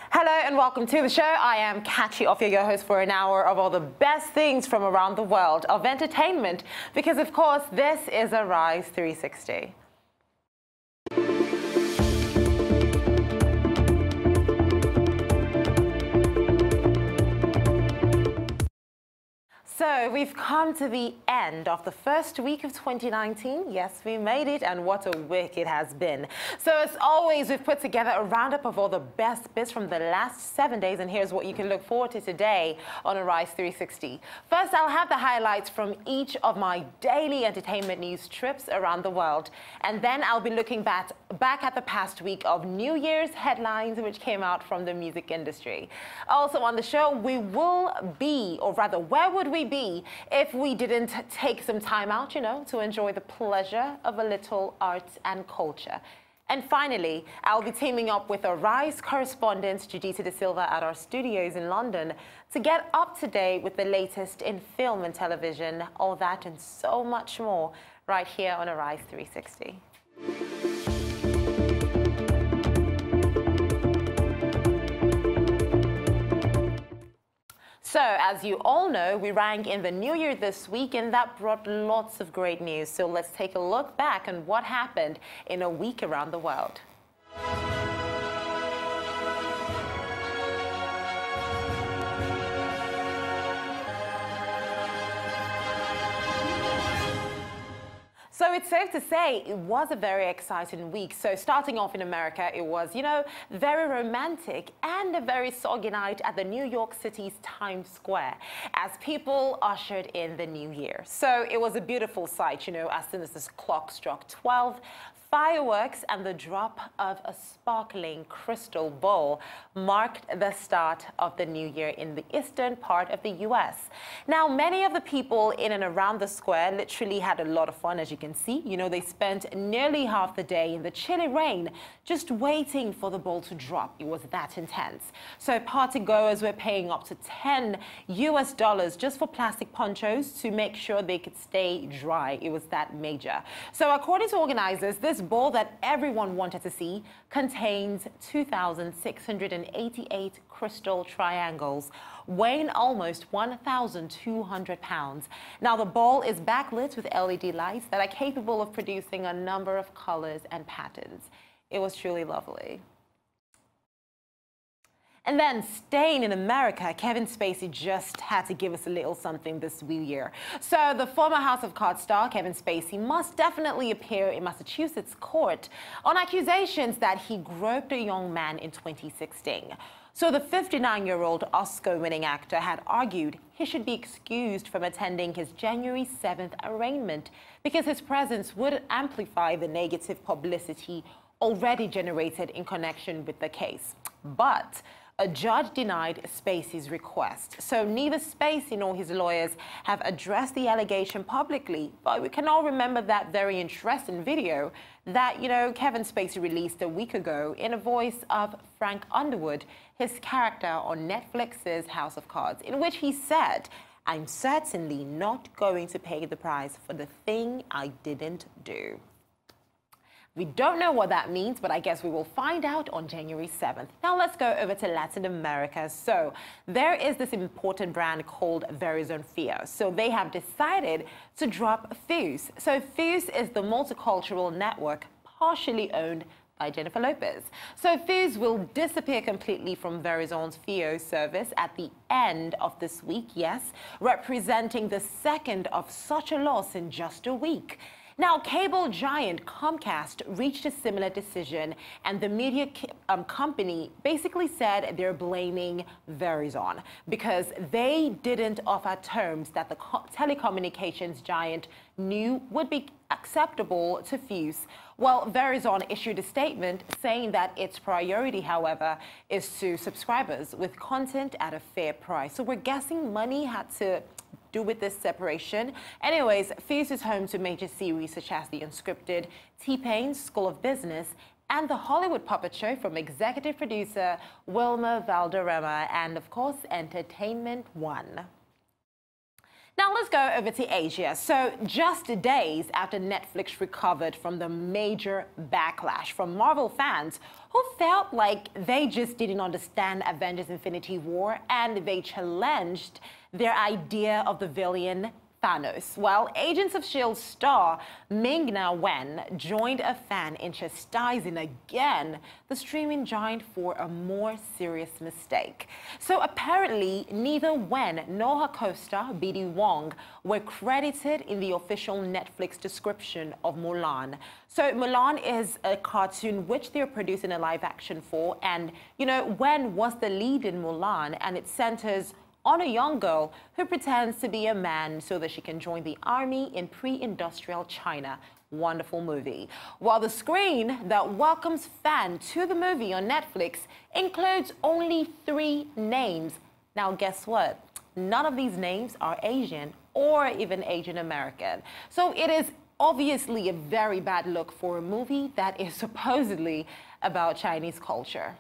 Hello and welcome to the show. I am Kachi Ofia, your host for an hour of all the best things from around the world of entertainment, because of course this is Arise 360. So we've come to the end of the first week of 2019. Yes, we made it, and what a week it has been. So as always, we've put together a roundup of all the best bits from the last 7 days, and here's what you can look forward to today on Arise 360. First, I'll have the highlights from each of my daily entertainment news trips around the world, and then I'll be looking back at the past week of New Year's headlines which came out from the music industry. Also on the show, we will be, or rather, where would we be if we didn't take some time out, to enjoy the pleasure of a little art and culture. And finally, I'll be teaming up with Arise correspondent Judita De Silva at our studios in London to get up to date with the latest in film and television, all that and so much more right here on Arise 360. So, as you all know, we rang in the new year this week, and that brought lots of great news. So let's take a look back on what happened in a week around the world. So it's safe to say it was a very exciting week. So starting off in America, it was, very romantic and a very soggy night at the New York City's Times Square as people ushered in the new year. So it was a beautiful sight, as soon as this clock struck 12, fireworks and the drop of a sparkling crystal ball marked the start of the new year in the eastern part of the U.S. Now, many of the people in and around the square literally had a lot of fun, as you can see. They spent nearly half the day in the chilly rain just waiting for the ball to drop. It was that intense. So partygoers were paying up to $10 just for plastic ponchos to make sure they could stay dry. It was that major. So according to organizers, this ball that everyone wanted to see contains 2,688 crystal triangles weighing almost 1,200 pounds. Now, the ball is backlit with LED lights that are capable of producing a number of colors and patterns. It was truly lovely. And then, staying in America, Kevin Spacey just had to give us a little something this new year. So the former House of Cards star, Kevin Spacey, must definitely appear in Massachusetts court on accusations that he groped a young man in 2016. So the 59-year-old Oscar-winning actor had argued he should be excused from attending his January 7th arraignment because his presence would amplify the negative publicity already generated in connection with the case. But a judge denied Spacey's request. So neither Spacey nor his lawyers have addressed the allegation publicly, but we can all remember that very interesting video that, Kevin Spacey released a week ago in a voice of Frank Underwood, his character on Netflix's House of Cards, in which he said, "I'm certainly not going to pay the price for the thing I didn't do." We don't know what that means, but I guess we will find out on January 7th. Now let's go over to Latin America. So there is this important brand called Verizon Fios. So they have decided to drop Fios. So Fios is the multicultural network partially owned by Jennifer Lopez. So Fios will disappear completely from Verizon's Fios service at the end of this week, yes, representing the second of such a loss in just a week. Now, cable giant Comcast reached a similar decision, and the media company basically said they're blaming Verizon because they didn't offer terms that the telecommunications giant knew would be acceptable to Fios. Well, Verizon issued a statement saying that its priority, however, is to subscribers with content at a fair price. So we're guessing money had to do with this separation. Anyways, Fios is home to major series such as the unscripted T-Pain's School of Business and the Hollywood Puppet Show from executive producer Wilmer Valderrama and, of course, Entertainment One. Now let's go over to Asia. So just days after Netflix recovered from the major backlash from Marvel fans who who felt like they just didn't understand Avengers Infinity War and they challenged their idea of the villain Thanos. Well, Agents of S.H.I.E.L.D. star Ming-Na Wen joined a fan in chastising again the streaming giant for a more serious mistake. So apparently, neither Wen nor her co-star BD Wong were credited in the official Netflix description of Mulan. So Mulan is a cartoon which they're producing a live action for, and Wen was the lead in Mulan, and it centers on a young girl who pretends to be a man so that she can join the army in pre-industrial China. Wonderful movie. While the screen that welcomes fans to the movie on Netflix includes only 3 names. Now guess what? None of these names are Asian or even Asian American. So it is obviously a very bad look for a movie that is supposedly about Chinese culture.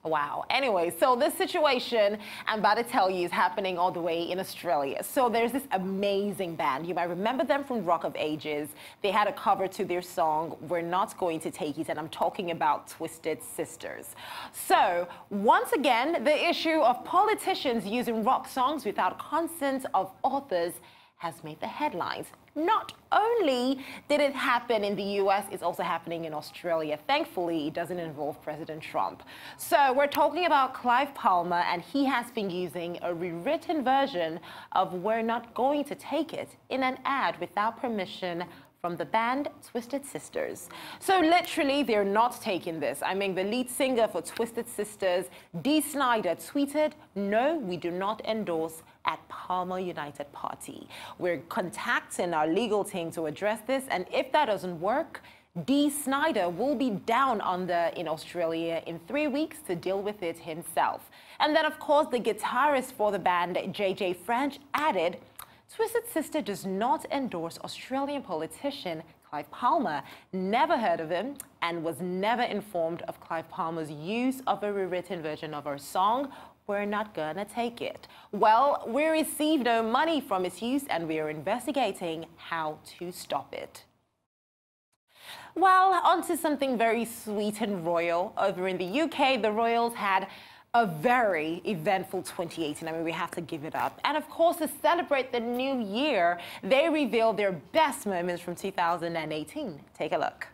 Wow. Anyway, so this situation I'm about to tell you is happening all the way in Australia. So there's this amazing band. You might remember them from Rock of Ages. They had a cover to their song, We're Not Going to Take It, and I'm talking about Twisted Sisters. So once again, the issue of politicians using rock songs without consent of authors has made the headlines. Not only did it happen in the US, it's also happening in Australia. Thankfully, it doesn't involve President Trump. So we're talking about Clive Palmer, and he has been using a rewritten version of We're Not Going to Take It in an ad without permission from the band Twisted Sisters. So literally, they're not taking this. I mean, the lead singer for Twisted Sisters, Dee Snider, tweeted, "No, we do not endorse at Palmer United Party. We're contacting our legal team to address this, and if that doesn't work, Dee Snider will be down under in Australia in 3 weeks to deal with it himself." And then, of course, the guitarist for the band, JJ French, added, "Twisted Sister does not endorse Australian politician Clive Palmer, never heard of him, and was never informed of Clive Palmer's use of a rewritten version of our song, We're Not Gonna Take It. Well, we received no money from its use, and we are investigating how to stop it." Well, on to something very sweet and royal. Over in the UK, the royals had a very eventful 2018. I mean, we have to give it up. And of course, to celebrate the new year, they revealed their best moments from 2018. Take a look.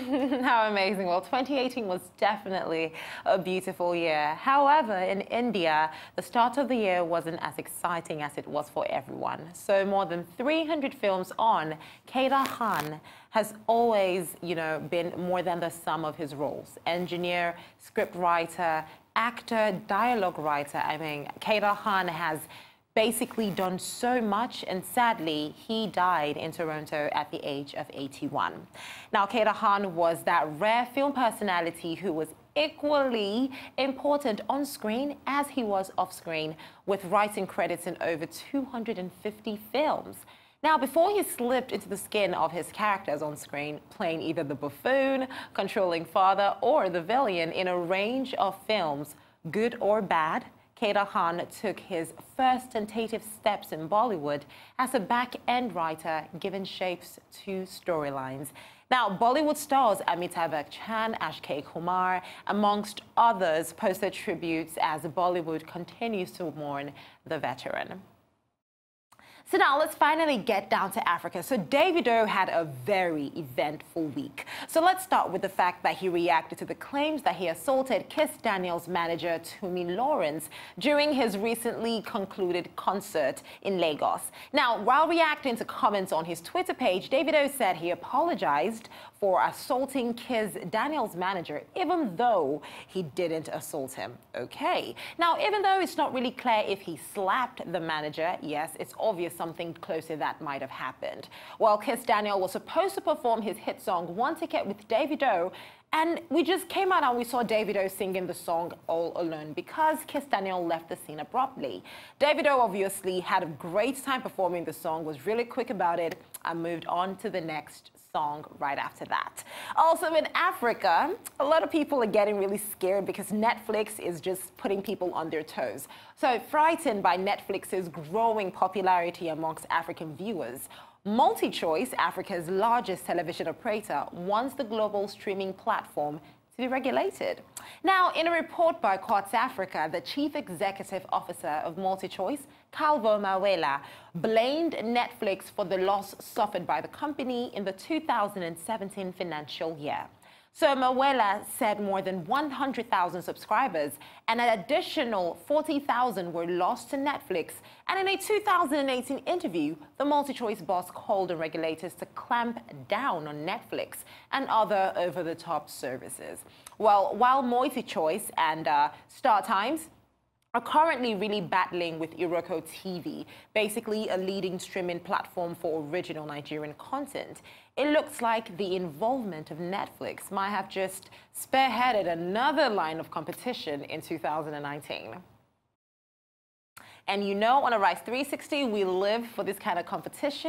How amazing. Well, 2018 was definitely a beautiful year. However, in India, the start of the year wasn't as exciting as it was for everyone. So more than 300 films on, Kader Khan has always, been more than the sum of his roles. Engineer, script writer, actor, dialogue writer. I mean, Kader Khan has basically done so much, and sadly, he died in Toronto at the age of 81. Now, Kader Khan was that rare film personality who was equally important on screen as he was off screen, with writing credits in over 250 films. Now, before he slipped into the skin of his characters on screen, playing either the buffoon, controlling father, or the villain in a range of films, good or bad, Kader Khan took his first tentative steps in Bollywood as a back-end writer, giving shapes to storylines. Now, Bollywood stars Amitabh Bachchan, Akshay Kumar, amongst others, posted tributes as Bollywood continues to mourn the veteran. So now let's finally get down to Africa. So Davido had a very eventful week. So let's start with the fact that he reacted to the claims that he assaulted Kiss Daniel's manager, Tomi Lawrence, during his recently concluded concert in Lagos. Now, while reacting to comments on his Twitter page, Davido said he apologized for assaulting Kiss Daniel's manager, even though he didn't assault him. Okay. Now, even though it's not really clear if he slapped the manager, yes, it's obvious something closer that might have happened. Well, Kiss Daniel was supposed to perform his hit song One Ticket with Davido, and we just came out and we saw Davido singing the song all alone because Kiss Daniel left the scene abruptly. Davido obviously had a great time performing the song, was really quick about it, and moved on to the next song right after that. Also in Africa, a lot of people are getting really scared because Netflix is just putting people on their toes. So frightened by Netflix's growing popularity amongst African viewers, MultiChoice, Africa's largest television operator, wants the global streaming platform to be regulated. Now, in a report by Quartz Africa, the chief executive officer of MultiChoice, Calvo Mawela, blamed Netflix for the loss suffered by the company in the 2017 financial year. So Mawela said more than 100,000 subscribers and an additional 40,000 were lost to Netflix. And in a 2018 interview, the MultiChoice boss called on regulators to clamp down on Netflix and other over-the-top services. Well, while MultiChoice and StarTimes are currently really battling with Iroko TV, basically a leading streaming platform for original Nigerian content, it looks like the involvement of Netflix might have just spearheaded another line of competition in 2019. And on Arise 360, we live for this kind of competition.